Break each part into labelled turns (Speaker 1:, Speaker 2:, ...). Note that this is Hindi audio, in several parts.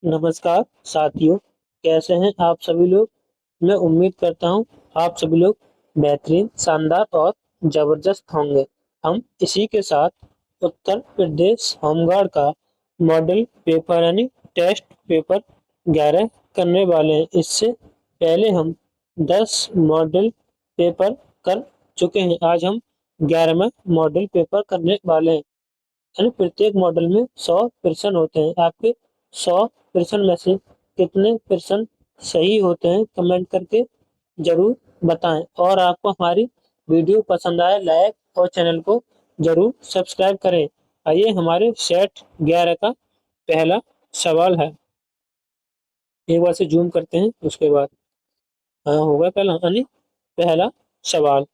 Speaker 1: नमस्कार साथियों, कैसे हैं आप सभी लोग। मैं उम्मीद करता हूं आप सभी लोग बेहतरीन, शानदार और जबरदस्त होंगे। हम इसी के साथ उत्तर प्रदेश होमगार्ड का मॉडल पेपर यानी टेस्ट पेपर 11 करने वाले हैं। इससे पहले हम 10 मॉडल पेपर कर चुके हैं। आज हम 11वां मॉडल पेपर करने वाले हैं। यानी प्रत्येक मॉडल में 100% होते हैं। आपके 100% में से कितने परसेंट सही होते हैं कमेंट करके जरूर बताएं। और आपको हमारी वीडियो पसंद आए लाइक और चैनल को जरूर सब्सक्राइब करें। आइए हमारे सेट 11 का पहला सवाल है। एक बार से जूम करते हैं उसके बाद। हाँ, होगा पहला यानी पहला सवाल।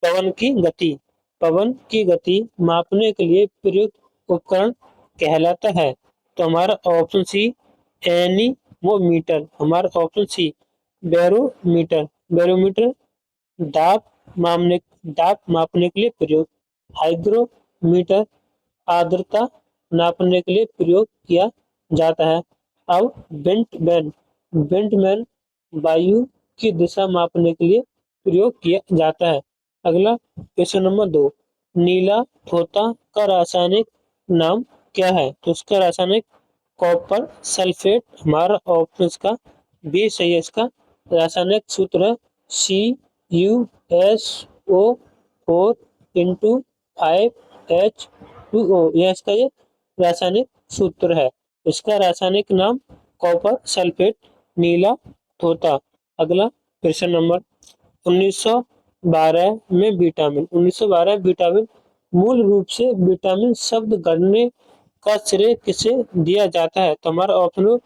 Speaker 1: पवन की गति। पवन की गति मापने के लिए प्रयुक्त उपकरण कहलाता है। तो हमारा ऑप्शन सी एनीमोमीटर। हमारा ऑप्शन सी बैरोमीटर। बैरोमीटर दाब दाब मापने के लिए प्रयोग। हाइग्रोमीटर आर्द्रता नापने के लिए प्रयोग किया जाता है। अब बेंटमैन बेंटमैन वायु की दिशा मापने के लिए प्रयोग किया जाता है। अगला क्वेश्चन नंबर 2। नीला थोथा का रासायनिक नाम क्या है। तो उसका रासायनिक कॉपर सल्फेट। हमारा ऑप्शन का बी सही है। इसका रासायनिक सूत्र है CuSO4 into 5H2O। यह इसका ये रासायनिक सूत्र है। इसका रासायनिक नाम कॉपर सल्फेट नीला थोथा। अगला क्वेश्चन नंबर 1912 में विटामिन। 1912 विटामिन मूल रूप से विटामिन शब्द गढ़ने का श्रेय किसे दिया जाता है। तो हमारा ऑप्शन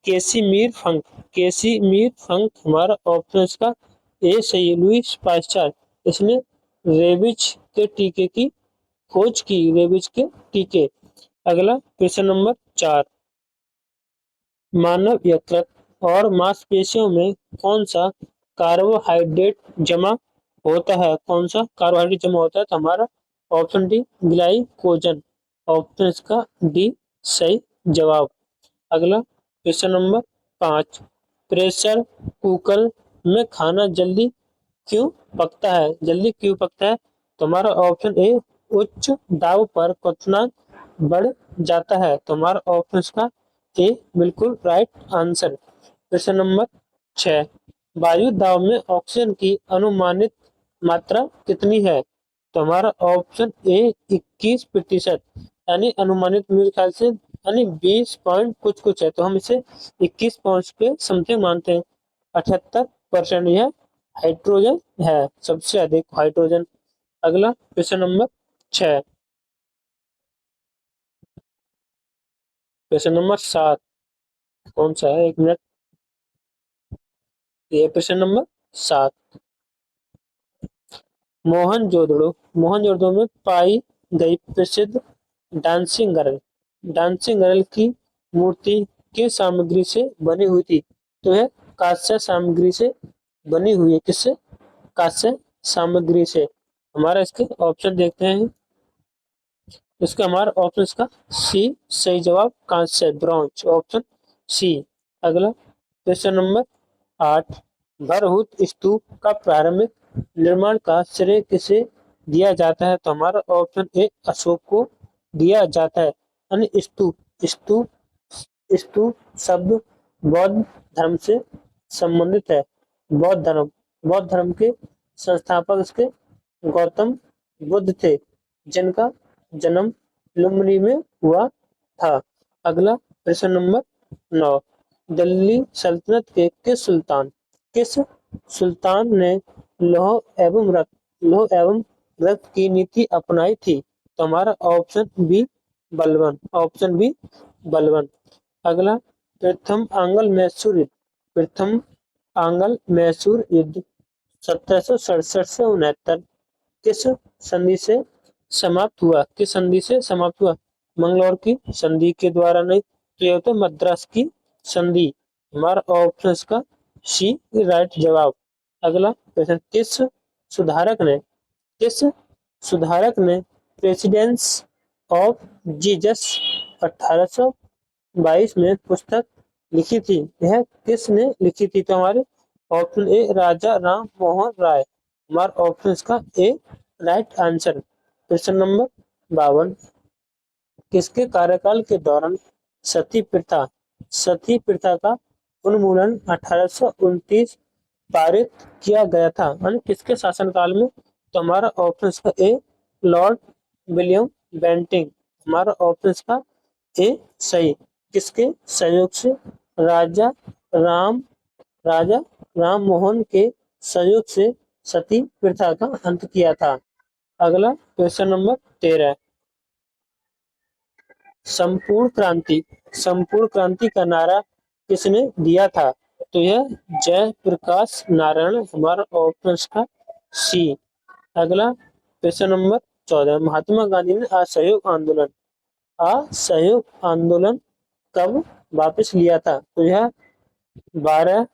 Speaker 1: केसीमीर फंक। केसीमीर फंक हमारा ऑप्शन इसका ए सही है। लुईस पास्चर इसने रेबिज के टीके की खोज की। रेबिज के टीके। अगला क्वेश्चन नंबर 4। मानव यकृत और मांसपेशियों में कौन सा कार्बोहाइड्रेट जमा होता है। कौन सा कार्बोहाइड्रेट जमा होता है। तो हमारा ऑप्शन डी ग्लाइकोजन। ऑप्शन इसका डी सही जवाब। अगला क्वेश्चन नंबर 5। प्रेशर कुकर में खाना जल्दी क्यों पकता है। जल्दी क्यों पकता है। तो हमारा ऑप्शन ए उच्च दाब पर क्वथनांक बढ़ जाता है। तो हमारा ऑप्शन इसका ए बिल्कुल राइट आंसर। Question number 6। वायु दाब में ऑक्सीजन की अनुमानित मात्रा कितनी है। तो हमारा ऑप्शन ए 21%। यानी अनुमानित मेरे ख्याल से यानी 20 पॉइंट कुछ कुछ है। तो हम इसे 21 पॉइंट पे समथिंग मानते हैं। 78% यह हाइड्रोजन है। सबसे अधिक हाइड्रोजन। अगला क्वेश्चन नंबर 6। क्वेश्चन नंबर 7 कौन सा है, एक मिनट। ये क्वेश्चन नंबर 7। मोहनजोदड़ो में पाई गई प्रसिद्ध डांसिंग गर्ल। डांसिंग गर्ल की मूर्ति किस सामग्री से बनी हुई थी। तो यह कांस्य सामग्री से बनी हुई है। किससे। कांस्य सामग्री से। हमारा इसके ऑप्शन देखते हैं। इसका हमारा ऑप्शन इसका सी सही जवाब कांस्य ब्रॉन्ज। Option C. अगला क्वेश्चन नंबर 8। भरहुत स्तूप का प्रारंभिक निर्माण का श्रेय किसे दिया जाता है। तो हमारा ऑप्शन ए अशोक को दिया जाता है। यानी स्तूप स्तूप स्तूप शब्द बौद्ध धर्म से संबंधित है। बौद्ध धर्म के संस्थापक इसके गौतम बुद्ध थे, जिनका जन्म लुम्बिनी में हुआ था। अगला प्रश्न नंबर 9। दिल्ली सल्तनत के किस सुल्तान ने लौह एवं रक्त की नीति अपनाई थी। तो हमारा option B Balban. Option B Balban. अगला प्रथम आंगल मैसूर युद्ध 1767 से 69 किस संधि से समाप्त हुआ। किस संधि से समाप्त हुआ। मंगलौर की संधि के द्वारा नहीं तो यह तो मद्रास की संधि। हमारा ऑप्शन का सी राइट जवाब। अगला क्वेश्चन। किस सुधारक ने प्रेसिडेंस ऑफ जीसस 1822 में पुस्तक लिखी थी? यह किसने लिखी थी? तो हमारे ऑप्शन ए राजा राम मोहन राय, हमारा ऑप्शन इसका ए राइट आंसर। क्वेश्चन नंबर 52, किसके कार्यकाल के दौरान सती प्रथा का उन्मूलन 1829 पारित किया गया था? यानी किसके शासनकाल में? तो हमारा ऑप्शन इसका ए लॉर्ड विलियम बेंटिंग, हमारा ऑप्शन इसका ए सही। किसके सहयोग से? राजा राम राजा राम मोहन के सहयोग से सती प्रथा का अंत किया था। अगला क्वेश्चन नंबर 13, संपूर्ण क्रांति का नारा किसने दिया था? तो यह जयप्रकाश नारायण, हमारा ऑप्शन का सी। अगला क्वेश्चन नंबर 14, महात्मा गांधी ने असहयोग आंदोलन कब वापस लिया था? तो यह 12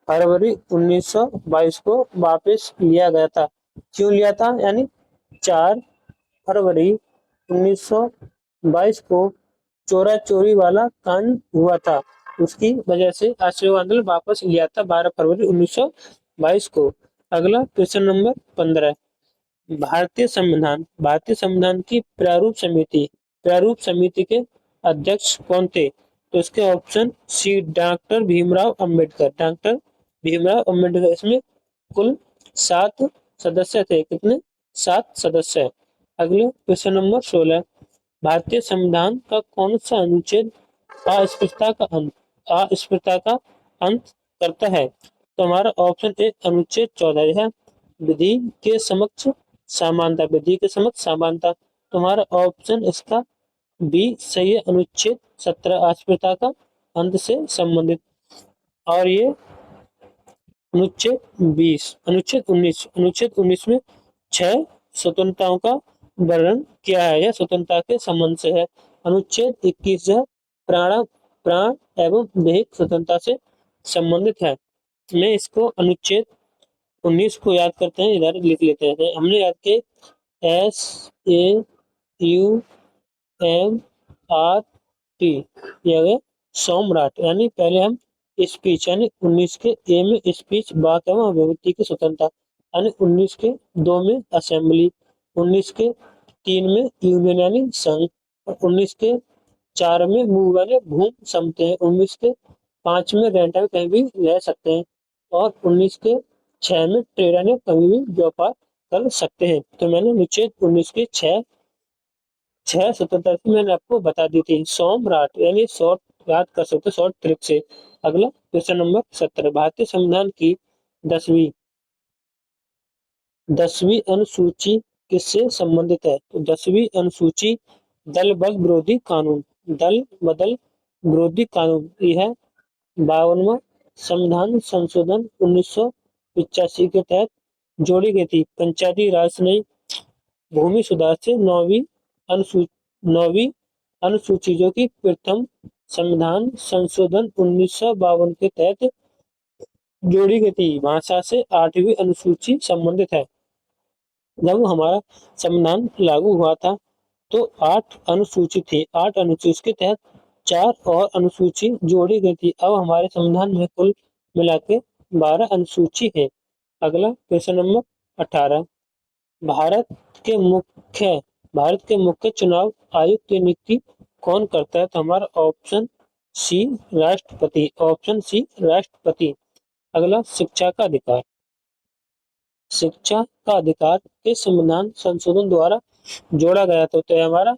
Speaker 1: फरवरी 1922 को वापस लिया गया था। क्यों लिया था? यानी 4 फरवरी 1922 को चोरा चोरी वाला कांड हुआ था, उसकी वजह से असहयोग आंदोलन वापस लिया था 12 फरवरी 1922 को। अगला क्वेश्चन नंबर 15, भारतीय संविधान की प्रारूप समिति के अध्यक्ष कौन थे? तो इसके option C doctor Bhimrao Ambedkar. इसमें कुल 7 सदस्य थे। कितने? 7 सदस्य। अगले क्वेश्चन नंबर 16, भारतीय संविधान का कौन सा अनुच्छेद अस्पृश्यता का अंत करता है? तो हमारा ऑप्शन ए अनुच्छेद 14 है विधि के समक्ष समानता। तुम्हारा ऑप्शन इसका बी सही है, अनुच्छेद 17 अस्पृश्यता का अंत से संबंधित। और ये अनुच्छेद 19 में 6 स्वतंत्रताओं का वर्णन किया है, यह स्वतंत्रता के संबंध से है। अनुच्छेद 21 प्राण एवं दैहिक स्वतंत्रता से संबंधित है। मैं इसको अनुच्छेद 19 को याद करते हैं, इधर लिख लेते हैं। हमने याद किए SAUMRT, यह सम्राट। यानी पहले हम स्पीच, यानी 19 के ए में स्पीच, वाक एवं अभिव्यक्ति की स्वतंत्रता, यानी 19 के 2 में असेंबली, 19 के 3 में यूनियन यानी संघ, और 19 के 4 में मूव यानी घूम सकते हैं, 19 के 5 में रेंट यानी कहीं भी रह सकते हैं, और 19 के 6 में ट्रेड यानी कभी भी व्यापार कर सकते हैं। तो मैंने अनुच्छेद 19 के 6 स्वतंत्रता मैंने आपको बता दी थी। सोमराट यानी शॉर्ट याद कर सकते शॉर्ट ट्रिक से। अगला क्वेश्चन नंबर 17, भारतीय संविधान की 10वीं अनुसूची किससे संबंधित है? तो 10वीं अनुसूची दल बदल विरोधी कानून, यह 52वां संविधान संशोधन 1985 के तहत जोड़ी गई थी। पंचायती राज से भूमि सुधार से 9वीं अनुसूची जो कि प्रथम संविधान संशोधन 1952 के तहत जोड़ी गई थी। भाषा से 8वीं अनुसूची संबंधित है। जब हमारा संविधान लागू हुआ था तो 8 अनुसूची थी, 8 अनुसूची के तहत 4 और अनुसूची जोड़ी गई थी। अब हमारे संविधान में कुल मिला के 12 अनुसूची है। अगला क्वेश्चन नंबर 18, भारत के मुख्य चुनाव आयुक्त की नियुक्ति कौन करता है? तो हमारा ऑप्शन सी राष्ट्रपति। अगला शिक्षा का अधिकार के संविधान संशोधन द्वारा जोड़ा गया था। तो हमारा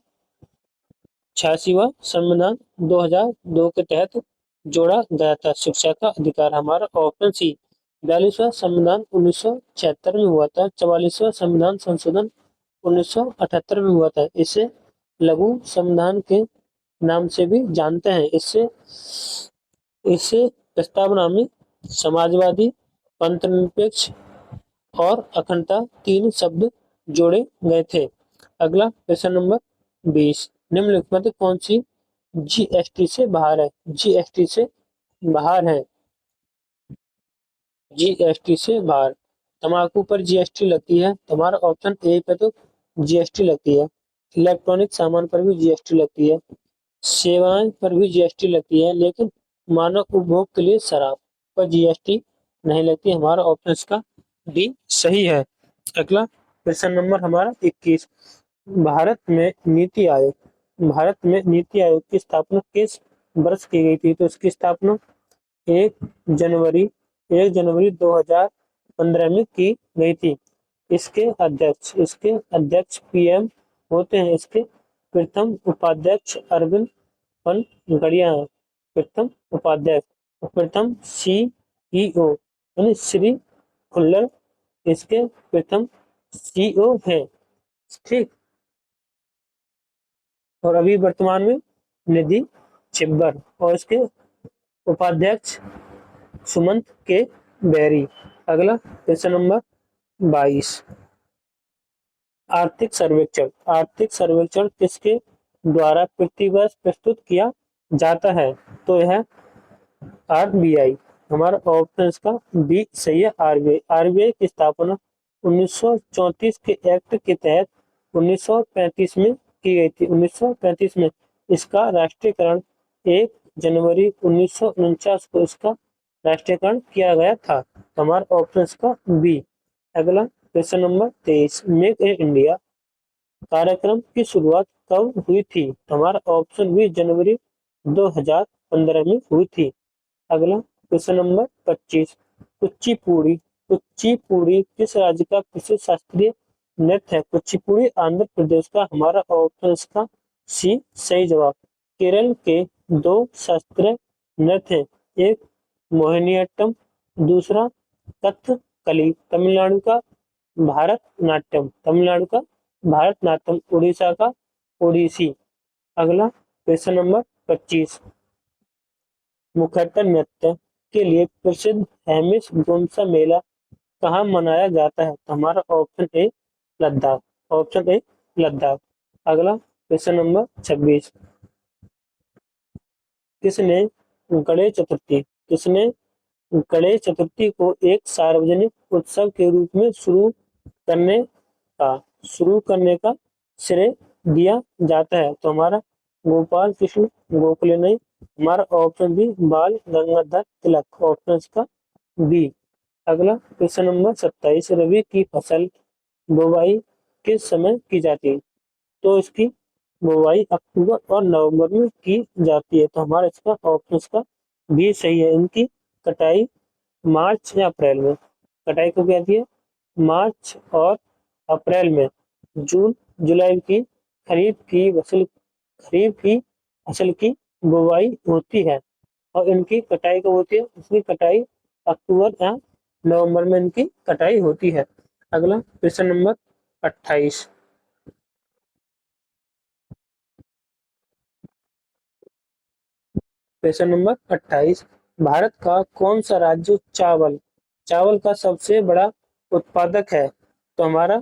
Speaker 1: 86वां संविधान 2002 के तहत जोड़ा गया था शिक्षा का अधिकार। हमारा ऑप्शन सी 42वां संविधान 1976 में हुआ था। 44वां संविधान संशोधन 1978 में हुआ था। इसे लघु संविधान के नाम से भी जानते हैं। इससे प्रस्तावना में समाजवादी, पंथनिरपेक्ष और अखंडता 3 शब्द जोड़े गए थे। अगला क्वेश्चन नंबर 20, निम्नलिखित में कौन सी जीएसटी से बाहर है? जीएसटी से बाहर तंबाकू पर जीएसटी लगती है। तुम्हारा ऑप्शन ए पे तो जीएसटी लगती है। इलेक्ट्रॉनिक सामान पर भी जीएसटी लगती है, सेवाएं पर भी जीएसटी लगती है, लेकिन मानव उपभोग के लिए शराब पर जीएसटी नहीं लगती। हमारा ऑप्शन इसका डी सही है। अगला प्रश्न नंबर हमारा 21। भारत में नीति आयोग की स्थापना किस वर्ष की गई थी? तो इसकी स्थापना 1 जनवरी 1 जनवरी 2015 में की गई थी। इसके अध्यक्ष पीएम होते हैं। इसके प्रथम उपाध्यक्ष अरविंद पनगड़िया हैं। प्रथम उपाध्यक्ष, प्रथम सीईओ यानी श्री खुल्लर इसके प्रथम सीईओ हैं। ठीक। और अभी वर्तमान में निधि छिब्बर और इसके उपाध्यक्ष सुमंत के बेरी। अगला प्रश्न नंबर 22। आर्थिक सर्वेक्षण किसके द्वारा प्रतिवर्ष प्रस्तुत किया जाता है? तो यह आरबीआई। हमारा ऑप्शन इसका बी सही है, आरबीआई। आरबीआई की स्थापना 1934 के एक्ट के तहत 1935 में की गई थी। 1935 में इसका राष्ट्रीयकरण 1 जनवरी 1949 को इसका राष्ट्रीयकरण किया गया था। हमारा ऑप्शन इसका बी। अगला प्रश्न नंबर 23। मेक इन इंडिया कार्यक्रम की शुरुआत कब हुई थी? हमारा ऑप्शन बी जनवरी 2015 में हुई थी। अगला प्रश्न नंबर 25। कुचिपुड़ी किस राज्य का प्रसिद्ध शास्त्रीय नृत्य है? कुचिपुड़ी आंध्र प्रदेश का। हमारा ऑप्शन इसका सी सही जवाब। केरल के दो शास्त्रीय नृत्य हैं, एक मोहिनीअट्टम, दूसरा कथकली। तमिलनाडु का भारतनाट्यम, उड़ीसा का ओडिसी। अगला प्रश्न नंबर 25। मुखट्टा नृत्य के लिए प्रसिद्ध हेमिस गोमसा मेला कहाँ मनाया जाता है? तो हमारा ऑप्शन ए लद्दाख। अगला प्रश्न नंबर 26। किसने गणेश चतुर्थी को एक सार्वजनिक उत्सव के रूप में शुरू करने का श्रेय दिया जाता है? तो हमारा गोपाल कृष्ण गोखले नहीं। हमारा ऑप्शन बी बाल गंगाधर तिलक। ऑप्शन इसका बी। अगला प्रश्न नंबर 27। रबी की फसल बुवाई किस समय की जाती है? तो इसकी बुवाई अक्टूबर और नवंबर में की जाती है। तो हमारा इसका ऑप्शन इसका बी सही है। इनकी कटाई मार्च या अप्रैल में। कटाई कब जाती है? मार्च और अप्रैल में। जून जुलाई की खरीफ की फसल की बुवाई होती है और इनकी कटाई कब होती है? इसकी कटाई अक्टूबर या नवंबर में इनकी कटाई होती है। अगला प्रश्न नंबर 28। प्रश्न नंबर 28। भारत का कौन सा राज्य चावल का सबसे बड़ा उत्पादक है? तो हमारा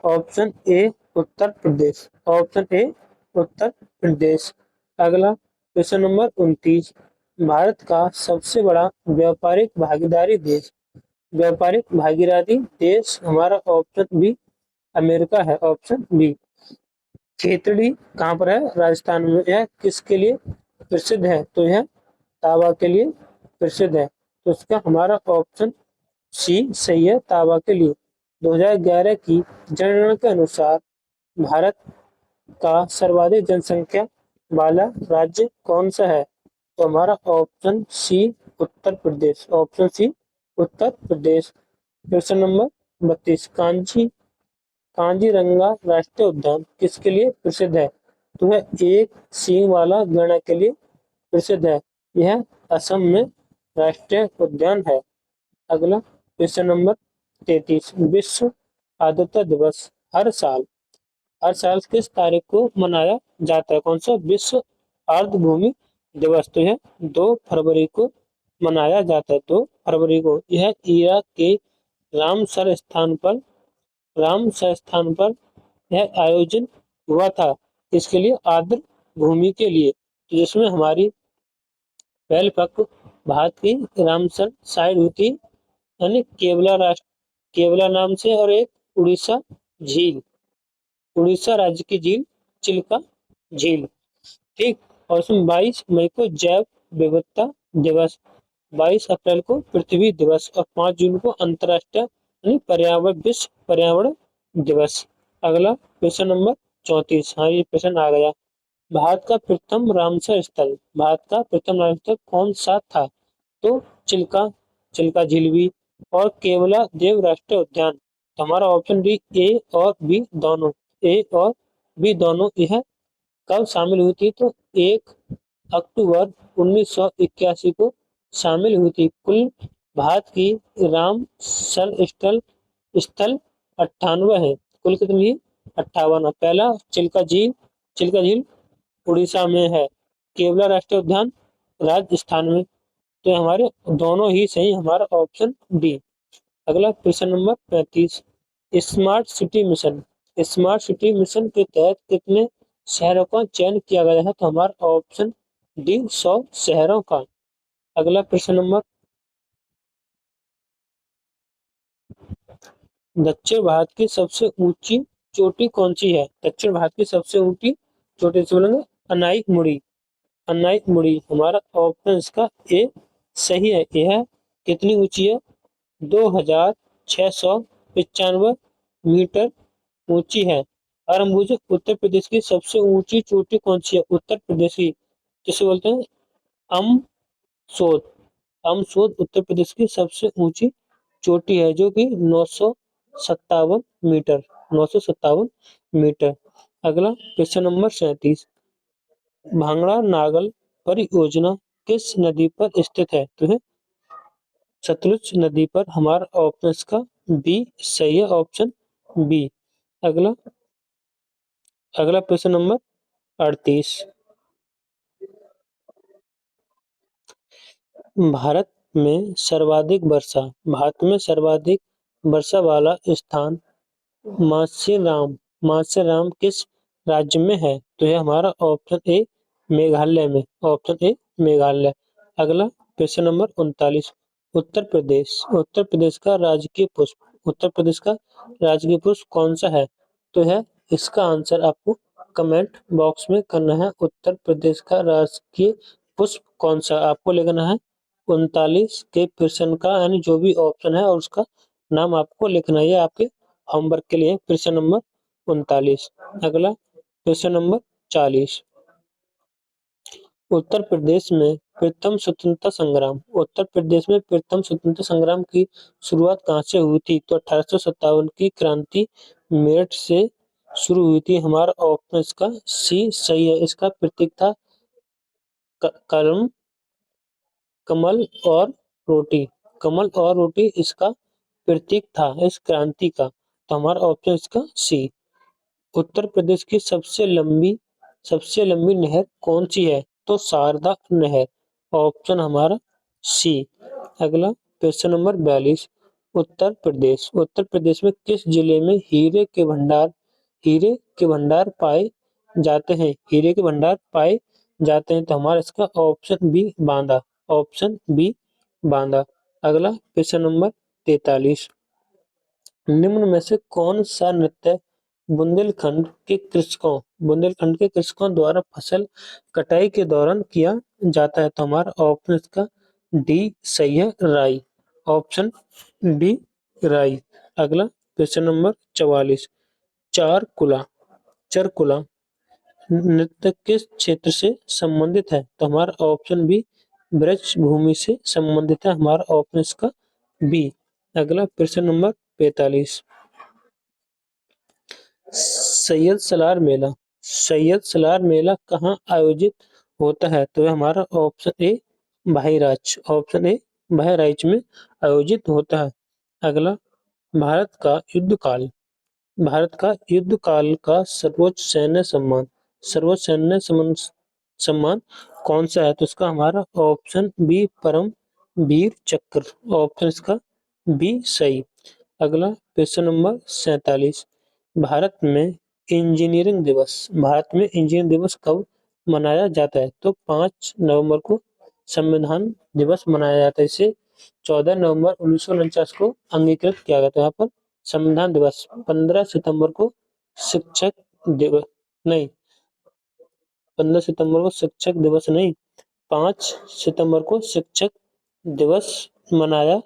Speaker 1: option A Uttar Pradesh. Option A Uttar Pradesh. अगला प्रश्न नंबर 29। भारत का सबसे बड़ा व्यापारिक भागीदारी देश हमारा ऑप्शन बी अमेरिका है। Option B. खेतड़ी कहाँ पर है? राजस्थान में। यह किसके लिए प्रसिद्ध है? तो यह तांबा के लिए प्रसिद्ध है। तो इसका हमारा ऑप्शन सी सही है, तांबा के लिए। 2011 की जनगणना के अनुसार भारत का सर्वाधिक जनसंख्या वाला राज्य कौन सा है? तो हमारा option C Uttar Pradesh. Option C Uttar Pradesh. प्रश्न नंबर 32। कांजीरंगा राष्ट्रीय उद्यान किसके लिए प्रसिद्ध है? तो यह एक सींग वाला गैंडा के लिए प्रसिद्ध है। यह असम में राष्ट्रीय उद्यान है। अगला प्रश्न नंबर 33। विश्व आर्द्रता दिवस हर साल किस तारीख को मनाया जाता है? कौन सा? विश्व आर्द्र भूमि दिवस। तो यह 2 फरवरी को मनाया जाता है। 2 फरवरी को। यह इराक के रामसर स्थान पर यह आयोजन हुआ था। इसके लिए आर्द्र भूमि के लिए, जिसमें हमारी पहले पक भारत की रामसर साइड होती यानी केवला नाम से, और एक उड़ीसा राज्य की झील चिल्का झील। ठीक। और उसमें 22 मई को जैव विविधता दिवस, 22 अप्रैल को पृथ्वी दिवस और 5 जून को अंतर्राष्ट्रीय विश्व पर्यावरण दिवस। अगला क्वेश्चन नंबर 34। हाँ, ये प्रश्न आ गया। भारत का प्रथम रामसर स्थल, भारत का प्रथम रामसर स्थल कौन सा था? तो चिल्का, चिल्का झील भी और केवला देव राष्ट्रीय उद्यान। तो हमारा ऑप्शन डी, ए और बी दोनों, ए और बी दोनों यह कब शामिल हुई थी? तो 1 अक्टूबर 1981 को शामिल हुई थी। कुल भारत की रामसर स्थल स्थल 98 है। कुल कितनी है? 58। पहला चिल्का झील उड़ीसा में है। केवला राष्ट्रीय उद्यान राजस्थान में। तो हमारे दोनों ही सही, हमारा ऑप्शन डी। अगला प्रश्न number 35। Smart city mission, smart city mission के तहत कितने शहरों का चयन किया गया है? तो हमारा ऑप्शन डी 100 शहरों का। अगला प्रश्न नंबर, दक्षिण भारत की सबसे ऊंची चोटी कौन सी है? दक्षिण भारत की सबसे ऊंची चोटी से बोलेंगे अनाई मुड़ी, अनाई मुड़ी। हमारा ऑप्शन इसका ए सही है। यह कितनी ऊंची है? 2695 मीटर ऊंची है। और हम पूछे उत्तर प्रदेश की सबसे ऊंची चोटी कौन सी है? उत्तर प्रदेश की, जिसे बोलते हैं अमसोद, अमसोद उत्तर प्रदेश की सबसे ऊंची चोटी है, जो कि 957 मीटर, 957 मीटर। अगला क्वेश्चन नंबर 37। भांगड़ा नागल परियोजना किस नदी पर स्थित है? तो है सतलुज नदी पर। हमारा ऑप्शन इसका बी सही है, ऑप्शन बी। अगला अगला प्रश्न नंबर 38। भारत में सर्वाधिक वर्षा, भारत में सर्वाधिक वर्षा वाला स्थान माथेरान, माथेरान किस राज्य में है? तो यह हमारा ऑप्शन ए मेघालय में, ऑप्शन ए मेघालय। अगला क्वेश्चन नंबर 39। उत्तर प्रदेश, उत्तर प्रदेश का राजकीय पुष्प, उत्तर प्रदेश का राजकीय पुष्प कौन सा है? तो है इसका आंसर आपको कमेंट बॉक्स में करना है। उत्तर प्रदेश का राजकीय पुष्प कौन सा? आपको लिखना है 39 के प्रश्न का, यानी जो भी ऑप्शन है और उसका नाम आपको लिखना है। ये आपके होमवर्क के लिए प्रश्न नंबर 39। अगला प्रश्न नंबर 40। उत्तर प्रदेश में प्रथम स्वतंत्रता संग्राम, उत्तर प्रदेश में प्रथम स्वतंत्रता संग्राम की शुरुआत कहाँ से हुई थी? तो 1857 की क्रांति मेरठ से शुरू हुई थी। हमारा ऑप्शन इसका सी सही है। इसका प्रतीक था कलम, कमल और रोटी, कमल और रोटी इसका प्रतीक था इस क्रांति का। तो हमारा ऑप्शन इसका सी। उत्तर प्रदेश की सबसे लंबी नहर कौन सी है? तो शारदा नहर, ऑप्शन हमारा सी। अगला क्वेश्चन नंबर 42। उत्तर प्रदेश में किस जिले में हीरे के भंडार पाए जाते हैं? हीरे के भंडार पाए जाते हैं। तो हमारा इसका option B Banda, option B Banda. अगला क्वेश्चन नंबर 43। निम्न में से कौन सा नृत्य बुंदेलखंड के कृषकों द्वारा फसल कटाई के दौरान किया जाता है? तो हमारा ऑप्शन इसका डी सही है, राई, ऑप्शन डी राई। अगला क्वेश्चन नंबर 44। चारकुला, चरकुला नृत्य किस क्षेत्र से संबंधित है? तो हमारा ऑप्शन बी ब्रज भूमि से संबंधित है। हमारा ऑप्शन इसका बी। अगला प्रश्न नंबर 45। सैयद सलार मेला कहाँ आयोजित होता है? तो हमारा option A Bahraich, option A Bahraich में आयोजित होता है। अगला भारत का युद्ध काल, भारत का युद्ध काल का सर्वोच्च सैन्य सम्मान कौन सा है? तो इसका हमारा ऑप्शन बी परम वीर चक्र, ऑप्शन इसका बी सही। अगला क्वेश्चन नंबर 47। भारत में इंजीनियरिंग दिवस कब मनाया जाता है? तो 5 नवंबर को संविधान दिवस मनाया जाता है। इसे 14 नवंबर 1949 को अंगीकृत किया गया था। यहाँ पर संविधान दिवस 15 सितंबर को शिक्षक दिवस नहीं, 15 सितंबर को शिक्षक दिवस नहीं, 5 सितंबर को शिक्षक दिवस मनाया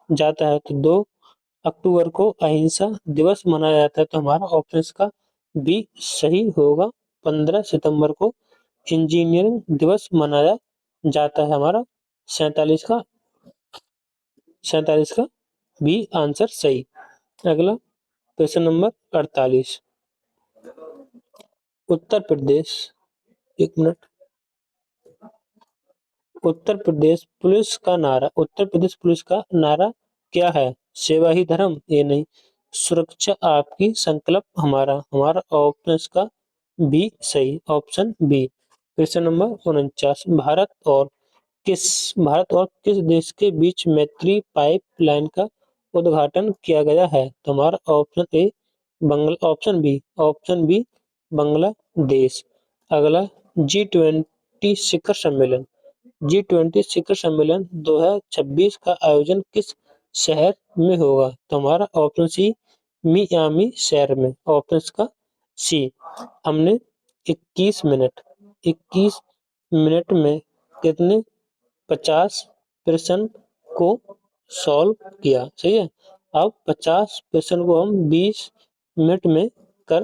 Speaker 1: जाता है, तो 2 अक्टूबर को अहिंसा दिवस मनाया जाता है, तो हमारा ऑप्शन का बी सही होगा। 15 सितंबर को इंजीनियरिंग दिवस मनाया जाता है, हमारा 47 का बी आंसर सही। अगला प्रश्न नंबर 48। उत्तर प्रदेश, एक मिनट। उत्तर प्रदेश पुलिस का नारा क्या है? सेवा ही धर्म? ये नहीं। सुरक्षा आपकी संकल्प हमारा, हमारा ऑप्शन का बी सही, ऑप्शन बी। प्रश्न नंबर 49। भारत और किस देश के बीच मैत्री पाइपलाइन का उद्घाटन किया गया है? तो हमारा ऑप्शन बी बांग्लादेश। अगला G20 शिखर सम्मेलन 2026 का आयोजन किस शहर में होगा? तो हमारा ऑप्शन सी मियामी शहर में, ऑप्शन का सी। हमने 21 मिनट में कितने 50 प्रश्न को सॉल्व किया? सही है। अब 50 प्रश्न को हम 20 मिनट में कर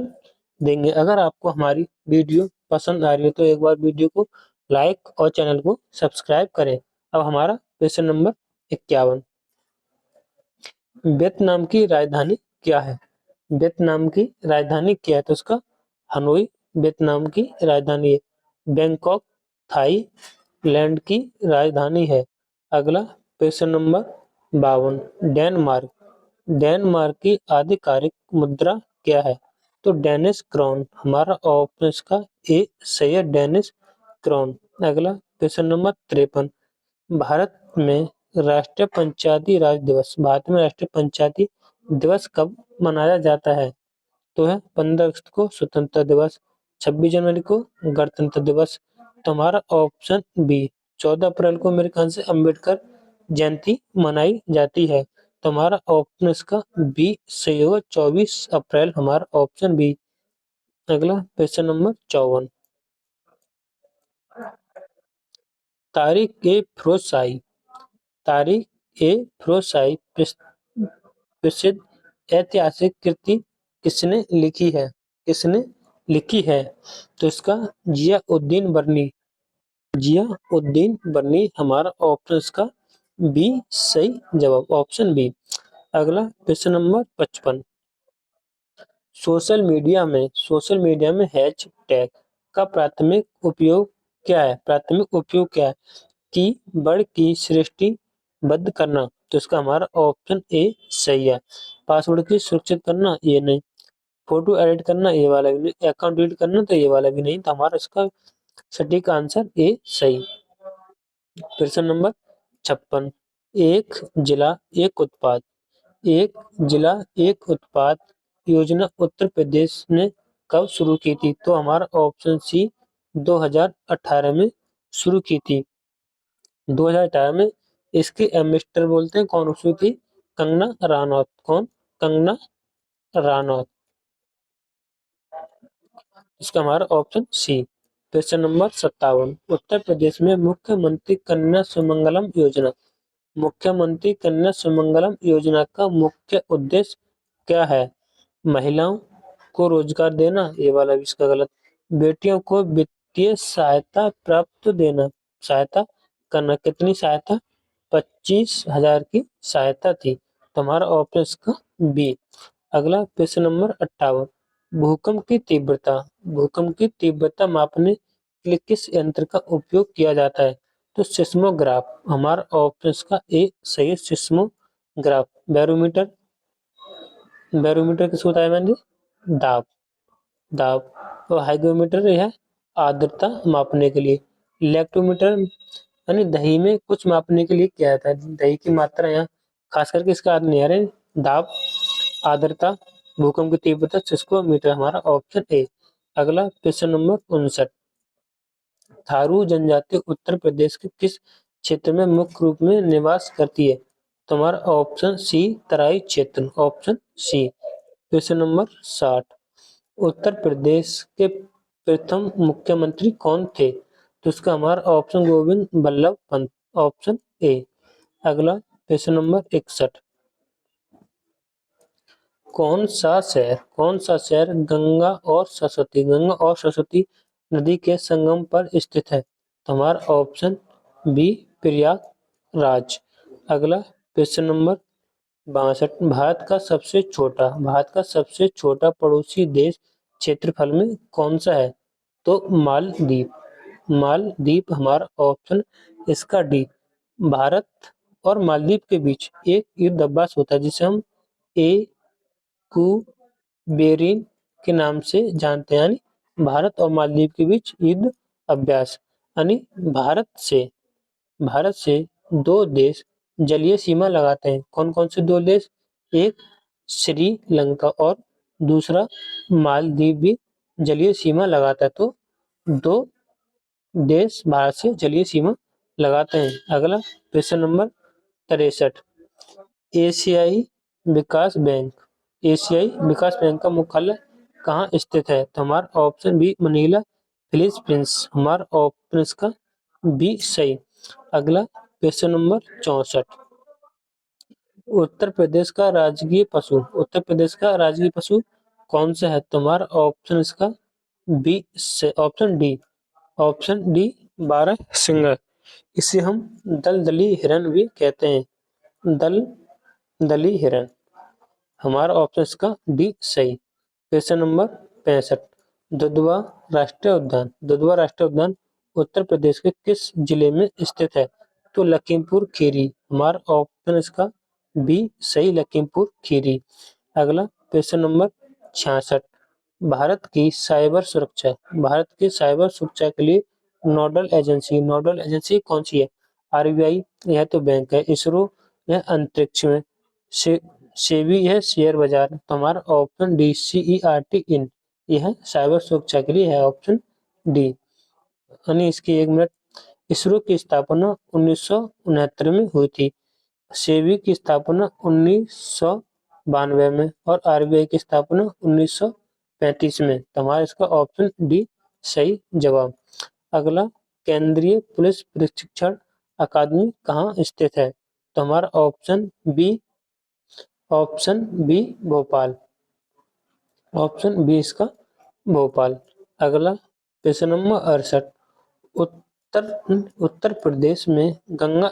Speaker 1: देंगे। अगर आपको हमारी वीडियो पसंद आ रही है तो एक बार वीडियो को लाइक और चैनल को सब्सक्राइब करें। अब हमारा प्रश्न नंबर 51। वियतनाम की राजधानी क्या है? वियतनाम की राजधानी क्या है? तो उसका हनोई वियतनाम की राजधानी है। बैंकॉक थाईलैंड की राजधानी है। अगला प्रश्न नंबर 52। डेनमार्क की आधिकारिक मुद्रा क्या है? तो डेनिश क्राउन, हमारा ऑप्शन का ए सही है, डेनिश क्राउन। अगला प्रश्न नंबर 53। भारत में राष्ट्रीय पंचायती दिवस कब मनाया जाता है? तो है 15 अगस्त को स्वतंत्रता दिवस, 26 जनवरी को गणतंत्र दिवस। तो हमारा ऑप्शन बी 14 अप्रैल को मेरे ख्याल से अम्बेडकर जयंती मनाई जाती है, तो हमारा ऑप्शन इसका बी सही होगा, 24 अप्रैल, हमारा ऑप्शन बी। अगला प्रश्न नंबर 54। तारीख ए फिरोजशाही प्रसिद्ध ऐतिहासिक कृति किसने लिखी है? तो इसका जिया उद्दीन बर्नी, हमारा ऑप्शन का बी सही जवाब, ऑप्शन बी। अगला प्रश्न नंबर 55। सोशल मीडिया में हैशटैग का प्राथमिक उपयोग क्या है? की वर्ड की सृष्टिबद्ध करना, तो इसका हमारा ऑप्शन ए सही है। पासवर्ड की सुरक्षित करना, ये नहीं। फोटो एडिट करना, ये वाला भी नहीं। अकाउंट डिलीट करना, तो ये वाला भी नहीं। तो हमारा इसका सटीक आंसर ए सही। प्रश्न नंबर 56। एक जिला एक उत्पाद योजना उत्तर प्रदेश ने कब शुरू की थी? तो हमारा ऑप्शन सी 2018 में शुरू की थी। 2018 में इसके एम्बेसडर बोलते हैं, कौन शुरू थी? कंगना रानौत। कौन? कंगना रानौत। इसका हमारा ऑप्शन सी। प्रश्न नंबर 57। उत्तर प्रदेश में मुख्यमंत्री कन्या सुमंगलम योजना का मुख्य उद्देश्य क्या है? महिलाओं को रोजगार देना, ये वाला भी इसका गलत। बेटियों को वित्तीय सहायता करना, कितनी सहायता? 25,000 की सहायता थी, तो हमारा ऑप्शन इसका बी। अगला प्रश्न नंबर 58। भूकंप की तीव्रता मापने के लिए किस यंत्र का उपयोग किया जाता है? तो सिस्मोग्राफ, हमारा ऑप्शन का ए सही है, सिस्मोग्राफ। बैरोमीटर किसको बताया मैंने? दाब दाब और हाइग्रोमीटर है आर्द्रता मापने के लिए। इलेक्ट्रोमीटर यानी दही में कुछ मापने के लिए क्या आता है? दही की मात्रा यहाँ खास करके इसका याद नहीं आ रहा है। दाब, आर्द्रता, भूकंप की तीव्रता, सिस्मोमीटर, हमारा ऑप्शन ए। अगला प्रश्न नंबर 59। थारू जनजाति उत्तर प्रदेश के किस क्षेत्र में मुख्य रूप में निवास करती है? तो हमारा ऑप्शन सी तराई क्षेत्र, ऑप्शन सी। प्रश्न नंबर 60। उत्तर प्रदेश के प्रथम मुख्यमंत्री कौन थे? तो इसका हमारा option Govind Ballabh Pant, option A. अगला क्वेश्चन नंबर 61। कौन सा शहर गंगा और सरस्वती नदी के संगम पर स्थित है? तो हमारा ऑप्शन बी प्रयागराज। अगला क्वेश्चन नंबर 62। भारत का सबसे छोटा पड़ोसी देश क्षेत्रफल में कौन सा है? तो मालदीप हमारा ऑप्शन इसका डी। भारत और मालदीव के बीच एक युद्ध अभ्यास होता है जिसे हम बेरिन के नाम से जानते हैं, यानी भारत और मालदीव के बीच युद्ध अभ्यास। यानी भारत से दो देश जलीय सीमा लगाते हैं। कौन कौन से दो देश? एक श्रीलंका और दूसरा मालदीव भी जलीय सीमा लगाता है। तो दो देश भारत से जलीय सीमा लगाते हैं। अगला क्वेश्चन नंबर 63। एशियाई विकास बैंक का मुख्यालय कहाँ स्थित है? तो हमारा ऑप्शन बी मनीला फिलीपींस, हमारा ऑप्शन इसका बी सही। अगला क्वेश्चन नंबर 64। उत्तर प्रदेश का राजकीय पशु कौन सा है? तो हमारा ऑप्शन इसका बी से ऑप्शन डी बारहसिंगा। इसे हम दलदली हिरन भी कहते हैं। दलदली हिरन, हमारा ऑप्शन इसका डी सही। Question number 65। दुधवा राष्ट्रीय उद्यान उत्तर प्रदेश के किस जिले में स्थित है? तो लखीमपुर खीरी, हमारा ऑप्शन इसका बी सही, लखीमपुर खीरी। अगला क्वेश्चन नंबर 66। भारत की साइबर सुरक्षा के लिए नोडल एजेंसी कौन सी है? आरबीआई, यह तो बैंक है। इसरो, यह अंतरिक्ष में। सेबी, यह शेयर बाजार। तो हमारा ऑप्शन डी सीईआरटी इन, यह साइबर सुरक्षा के लिए है, ऑप्शन डी। यानी इसकी 1 मिनट। इसरो की स्थापना 1969 में हुई थी। सेबी की स्थापना 1992 में और आरबीआई की स्थापना 1935 में। तो हमारा इसका ऑप्शन डी सही जवाब। अगला, केंद्रीय पुलिस प्रशिक्षण अकादमी कहाँ स्थित है? तो हमारा option B Bhopal, option B इसका भोपाल। अगला क्वेश्चन नंबर 68। उत्तर प्रदेश में गंगा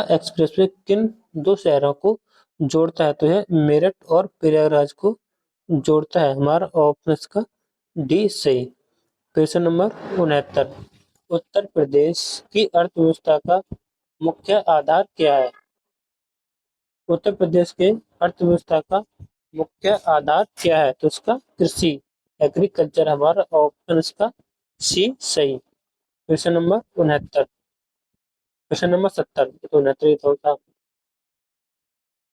Speaker 1: एक्सप्रेस वे किन दो शहरों को जोड़ता है? तो यह मेरठ और प्रयागराज को जोड़ता है। हमारा ऑप्शन इसका डी सही। Question number 69। उत्तर प्रदेश की अर्थव्यवस्था का मुख्य आधार क्या है? उत्तर प्रदेश के अर्थव्यवस्था का मुख्य आधार क्या है? तो इसका कृषि, एग्रीकल्चर, हमारा ऑप्शन इसका सी सही। Question number 69। Question number 70। तो 69 था।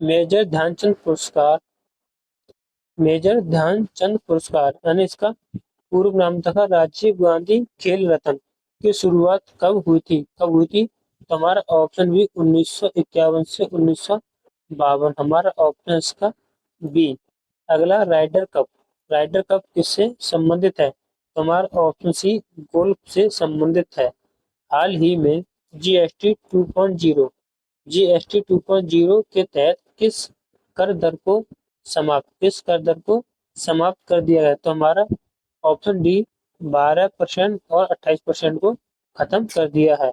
Speaker 1: मेजर ध्यानचंद पुरस्कार यानी इसका पूर्व नाम था राजीव गांधी खेल रत्न की शुरुआत कब हुई थी? तो हमारा ऑप्शन बी 1951 से 1952, हमारा ऑप्शन इसका बी। अगला, राइडर कप किससे संबंधित है? तो हमारा ऑप्शन सी गोल्फ से संबंधित है। हाल ही में जीएसटी 2.0 के तहत किस कर दर को समाप्त कर दिया गया? तो हमारा ऑप्शन डी 12% और 28% को खत्म कर दिया है।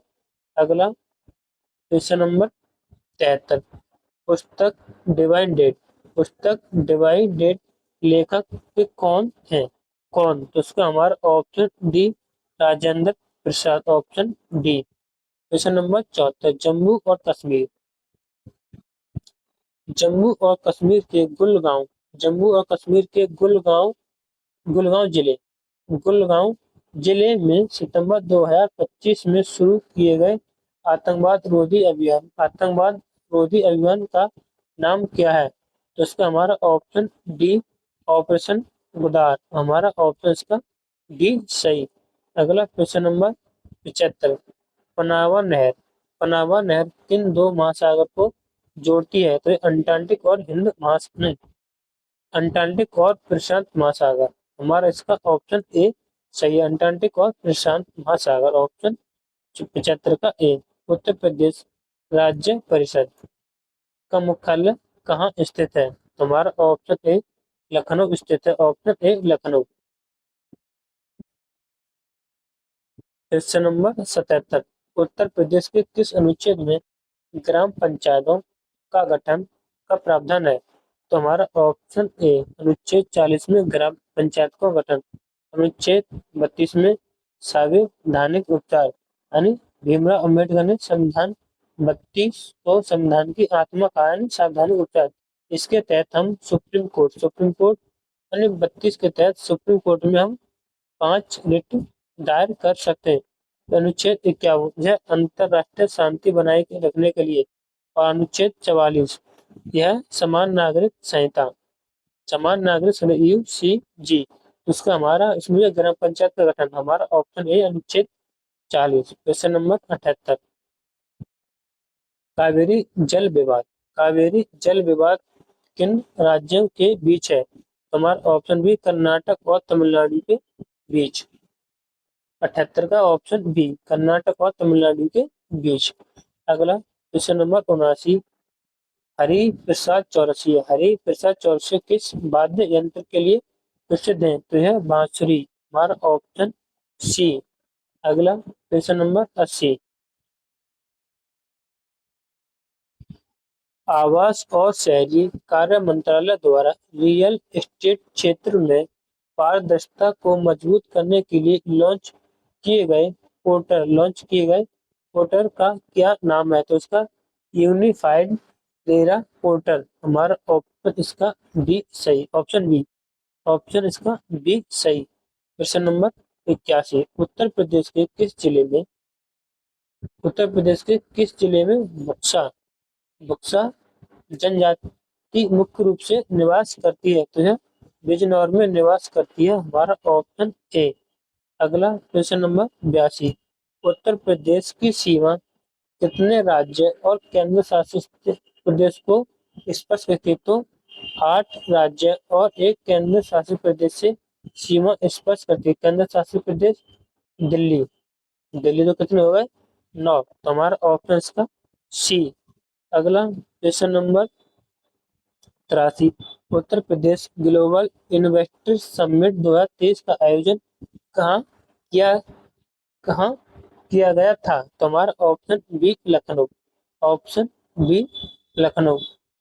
Speaker 1: अगला क्वेश्चन नंबर 73। पुस्तक डिवाइन डेट लेखक के कौन है? तो उसका हमारा option D Rajendra Prasad, option D. Question number 74। Jammu और कश्मीर के गुलगांव जिले में सितंबर 2025 में शुरू किए गए आतंकवाद रोधी अभियान का नाम क्या है? तो इसका हमारा ऑप्शन डी ऑपरेशन गुदार, हमारा ऑप्शन इसका डी सही। अगला क्वेश्चन नंबर 75। पनामा नहर किन दो महासागर को जोड़ती है? तो अंटार्कटिक और प्रशांत महासागर, हमारा इसका ऑप्शन ए सही है अंटार्कटिक और प्रशांत महासागर। ऑप्शन 75 का ए। उत्तर प्रदेश राज्य परिषद का मुख्यालय कहाँ स्थित है? तुम्हारा ऑप्शन ए लखनऊ स्थित है। Option A Lucknow. Question number 77। Uttar Pradesh के किस अनुच्छेद में ग्राम पंचायतों का गठन का प्रावधान है? तो हमारा ऑप्शन ए अनुच्छेद 40 में ग्राम पंचायत का गठन, अनुच्छेद 32 में संवैधानिक उपचार, यानी भीमराव अम्बेडकर ने संविधान 32 को संविधान की आत्मा कहा, यानी संवैधानिक उपचार। इसके तहत हम सुप्रीम कोर्ट यानी 32 के तहत सुप्रीम कोर्ट में हम 5 रिट दायर कर सकते हैं। अनुच्छेद 51 यह अंतरराष्ट्रीय शांति बनाए रखने के लिए, और अनुच्छेद 44 यह समान नागरिक संहिता, समान नागरिक संहिता UCG। उसका हमारा इसमें ग्राम पंचायत का गठन, हमारा ऑप्शन ए अनुच्छेद 40। Question number 78। कावेरी जल विवाद, कावेरी जल विवाद किन राज्यों के बीच है? हमारा ऑप्शन बी कर्नाटक और तमिलनाडु के बीच। 78 का ऑप्शन बी कर्नाटक और तमिलनाडु के बीच। अगला क्वेश्चन नंबर 79। हरिप्रसाद चौरसिया, हरिप्रसाद चौरसिया किस वाद्य यंत्र के लिए प्रसिद्ध है? तो यह बांसुरी, हमारा ऑप्शन सी। अगला क्वेश्चन नंबर 80। आवास और शहरी कार्य मंत्रालय द्वारा रियल एस्टेट क्षेत्र में पारदर्शिता को मजबूत करने के लिए लॉन्च किए गए पोर्टल का क्या नाम है? तो इसका यूनिफाइड रेरा पोर्टल, हमारा ऑप्शन इसका बी सही, ऑप्शन बी, ऑप्शन इसका बी सही। Question number 81। उत्तर प्रदेश के किस जिले में बुक्सा बुक्सा जनजाति मुख्य रूप से निवास करती है? तो यह बिजनौर में निवास करती है, हमारा ऑप्शन ए। अगला क्वेश्चन नंबर 82। उत्तर प्रदेश की सीमा कितने राज्य और केंद्र शासित प्रदेश को स्पर्श करती है? तो 8 राज्य और एक केंद्र शासित प्रदेश से सीमा स्पर्श करती है। केंद्र शासित प्रदेश दिल्ली, दिल्ली तो कितने हो गए? 9, तो हमारा ऑप्शन इसका सी। अगला question number 83। Uttar Pradesh global investor summit 2023 का आयोजन कहाँ किया कहाँ किया गया था? तो हमारा option B Lucknow, option B Lucknow.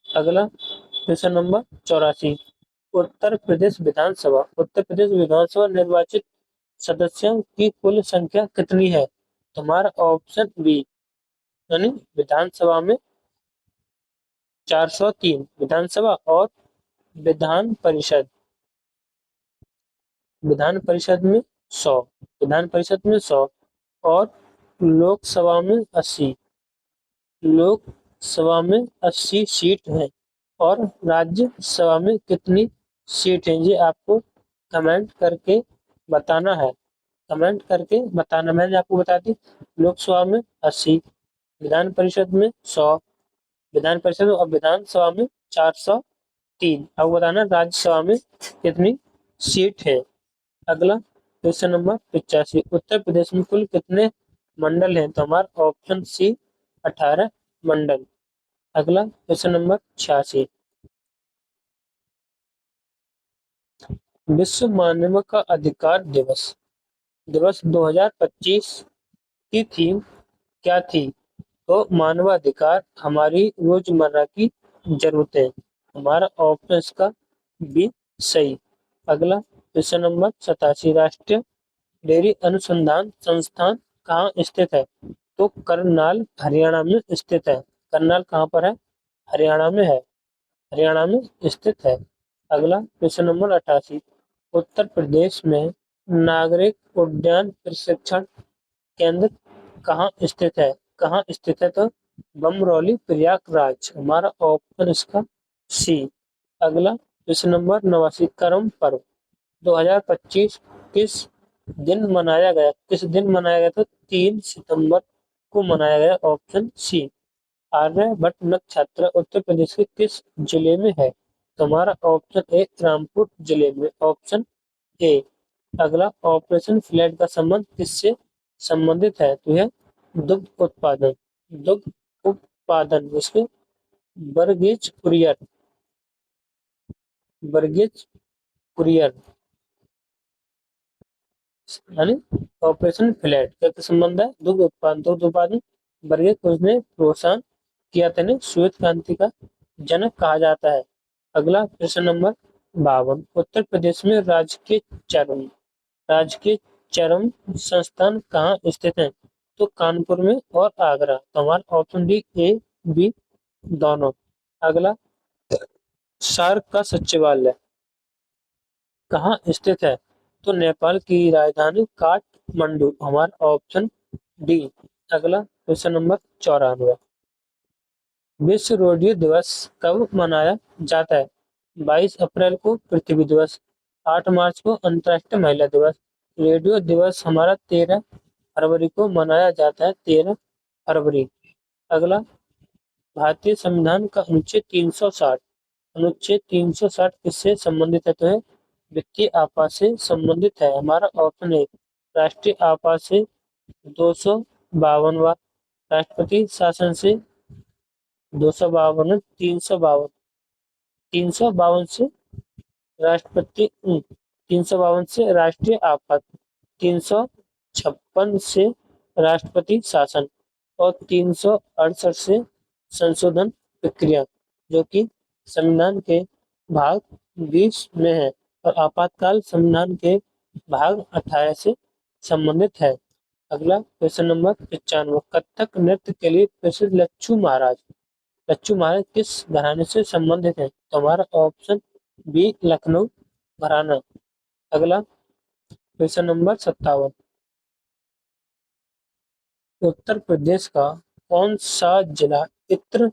Speaker 1: अगला क्वेश्चन नंबर 84। उत्तर प्रदेश विधानसभा निर्वाचित सदस्यों की कुल संख्या कितनी है? तो हमारा ऑप्शन बी, यानी विधानसभा में 403 विधानसभा और विधान परिषद में 100, विधान परिषद में 100 और लोकसभा में 80, लोकसभा में 80 सीट है। और राज्यसभा में कितनी सीट है ये आपको कमेंट करके बताना है, कमेंट करके बताना। मैंने आपको बता दी लोकसभा में 80, विधान परिषद में 100, विधान परिषद और विधानसभा में 403। अब बताना राज्यसभा में कितनी सीट है। अगला क्वेश्चन नंबर 85। उत्तर प्रदेश में कुल कितने मंडल हैं? तो हमारा ऑप्शन सी 18 मंडल। अगला क्वेश्चन नंबर 86। विश्व मानव का अधिकार दिवस 2025 की थीम क्या थी? तो मानवाधिकार हमारी रोजमर्रा की जरूरतें, हमारा ऑप्शन इसका बी सही। अगला क्वेश्चन नंबर 87। राष्ट्रीय डेयरी अनुसंधान संस्थान कहाँ स्थित है? तो करनाल हरियाणा में स्थित है। करनाल कहाँ पर है? हरियाणा में है, हरियाणा में स्थित है। अगला क्वेश्चन नंबर 88। उत्तर प्रदेश में नागरिक उड्डयन प्रशिक्षण केंद्र कहाँ स्थित है? कहाँ स्थित है? तो बमरौली प्रयागराज, हमारा ऑप्शन इसका सी। अगला क्वेश्चन नंबर 89। करम पर्व 2025 किस दिन मनाया गया? किस दिन मनाया गया? तो 3 सितंबर को मनाया गया, ऑप्शन सी। आर्यभट्ट नक्षत्र उत्तर प्रदेश के किस जिले में है? तो हमारा ऑप्शन ए रामपुर जिले में, ऑप्शन ए। अगला, ऑपरेशन फ्लैट का संबंध किससे संबंधित है? तो यह दुग्ध उत्पादन, दुग्ध उत्पादन जिसके वर्गीज कुरियर, वर्गीज कुरियर यानी ऑपरेशन फ्लैट का संबंध है दुग्ध उत्पादन, दुग्ध उत्पादन वर्गीज उसने प्रोत्साहन किया था, श्वेत क्रांति का जनक कहा जाता है। अगला प्रश्न नंबर 52, उत्तर प्रदेश में राजकीय चरम संस्थान कहाँ स्थित है? तो कानपुर में और आगरा। तो हमारा ऑप्शन डी ए बी दोनों। अगला, सार्क का सचिवालय कहाँ स्थित है? तो नेपाल की राजधानी काठमांडू। हमारा ऑप्शन डी। अगला क्वेश्चन नंबर 94, विश्व रेडियो दिवस कब मनाया जाता है? 22 अप्रैल को पृथ्वी दिवस, 8 मार्च को अंतर्राष्ट्रीय महिला दिवस। रेडियो दिवस हमारा 13 फरवरी को मनाया जाता है, 13 फरवरी। अगला, भारतीय संविधान का अनुच्छेद 360, अनुच्छेद 360 किससे संबंधित है? तो है वित्तीय आपात से संबंधित है। हमारा ऑप्शन है राष्ट्रीय आपात से 252वां, राष्ट्रपति शासन से 252, 352 से राष्ट्रपति 352 से राष्ट्रीय आपात, 356 से राष्ट्रपति शासन और 368 से संशोधन प्रक्रिया, जो कि संविधान के भाग 20 में है और आपातकाल संविधान के भाग 18 से संबंधित है। अगला क्वेश्चन नंबर 95, कथक नृत्य के लिए प्रसिद्ध लच्छू महाराज किस घराने से संबंधित है? तो हमारा ऑप्शन बी लखनऊ घराना। अगला क्वेश्चन नंबर 57, उत्तर प्रदेश का कौन सा जिला इत्र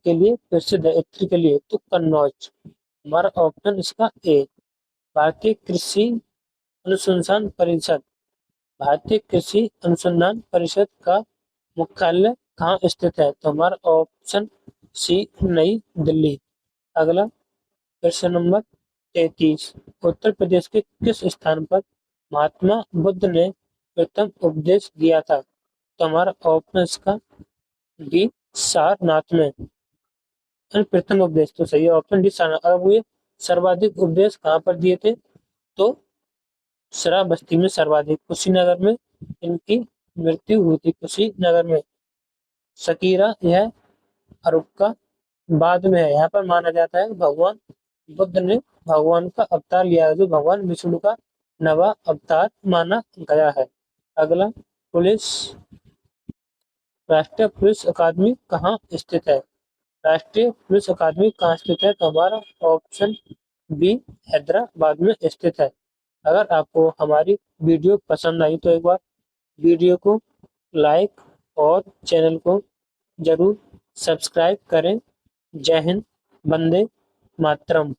Speaker 1: के लिए प्रसिद्ध है? इत्र के लिए तो कन्नौज। हमारा ऑप्शन इसका ए। भारतीय कृषि अनुसंधान परिषद, भारतीय कृषि अनुसंधान परिषद का मुख्यालय कहाँ स्थित है? तो हमारा ऑप्शन सी नई दिल्ली। अगला प्रश्न नंबर 33, उत्तर प्रदेश के किस स्थान पर महात्मा बुद्ध ने प्रथम उपदेश दिया था? तो हमारा ऑप्शन इसका डी सारनाथ में। प्रथम उपदेश तो सही है, ऑप्शन डी सारनाथ। अब ये सर्वाधिक उपदेश कहाँ पर दिए थे? तो श्रावस्ती में सर्वाधिक, कुशीनगर में इनकी मृत्यु हुई थी, कुशीनगर में। सकीरा यह फरुक्का बाद में है। यहाँ पर माना जाता है भगवान बुद्ध ने भगवान का अवतार लिया है, जो भगवान विष्णु का नवा अवतार माना गया है। अगला, राष्ट्रीय पुलिस अकादमी कहाँ स्थित है? राष्ट्रीय पुलिस अकादमी कहाँ स्थित है? तो हमारा ऑप्शन बी हैदराबाद में स्थित है। अगर आपको हमारी वीडियो पसंद आई तो एक बार वीडियो को लाइक और चैनल को जरूर सब्सक्राइब करें। जय हिंद, वंदे मातरम।